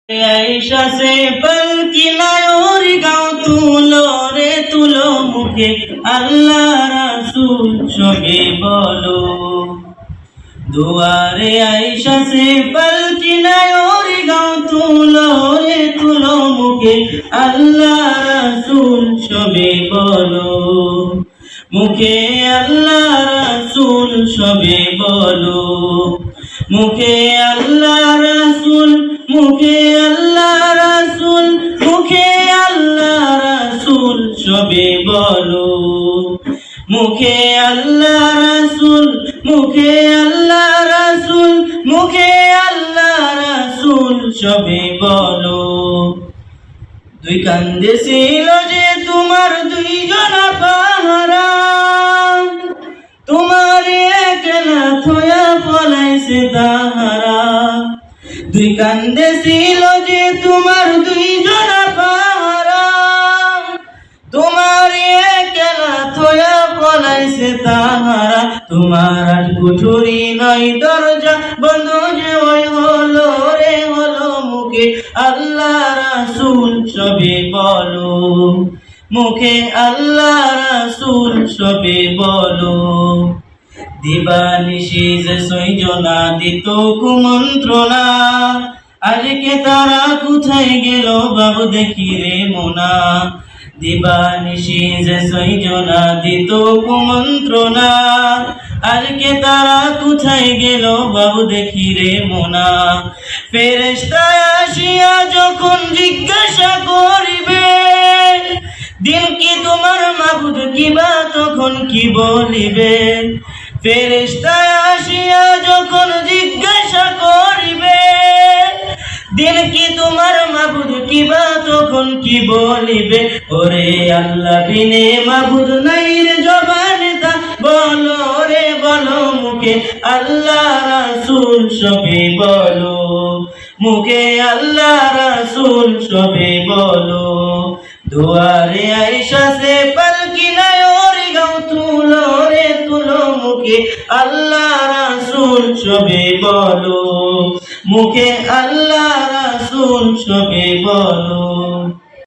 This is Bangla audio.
ऐशा से पल की नायोर गाँव तुलो रे तुलो मुखे अल्लाह रसूल शोगे बोलो दुआरे ऐशा से पल की नायोर गाँव तुलो रे तुलो मुखे अल्लाह रसूल शोगे बोलो मुखे अल्लाह रसूल शोगे बोलो मुखे अल्लाह रसूल मुखे अल्लाह रसूल मुखे अल्लाह रसूल शोभे बोलो मुखे अल्लाह रसूल मुखे अल्लाह रसूल मुखे अल्लाह रसूल शोभे बोलो दुई कांदे ছিল যে তোমার দুইজন পাহারা তোমার একলা থয়া পলাইছে তাহারা দুই কান্দে ছিল যে তোমার দুইজন পাহারা তোমার একলা থয়া পলাইছে তাহারা তোমার আট কুঠুরি নয় দরজা বন্ধ যে ওই হলো রে হলো মুখে আল্লাহ রাসূল সবে বলো মুখে আল্লাহ রাসূল সবে বলো দিবানিশি যে সৈজনা দিত কুমন্ত্রণা আজকে তারা কোথায় গেল বাবু দেখি রে মোনা দিবানিশি যে সৈজনা দিত কুমন্ত্রণা আজকে তারা কোথায় গেল বাবু দেখি রে মোনা ফেরেশতা আসিয়া যখন জিজ্ঞাসা করিবে দিন কি তোমার মাবুদ কিবা তখন কি বলিবে ফেরেশতা আসিয়া যখন জিজ্ঞাসা করিবে দিন কি তোমার মাবুদ কিবা তখন কি বলিবে ওরে আল্লাহ বিনে মাবুদ নাই রে জবানে তা বলো রে বলো মুখে আল্লাহ রাসূল সবে বলো মুখে আল্লাহ রাসূল সবে বলো দুয়ারে আয়েশা সে পলকি নায়োর গাঁও তুলো রে তুলো মুখে আল্লাহ রাসূল সবে বলো মুখে আল্লাহ রাসূল সবে বলো।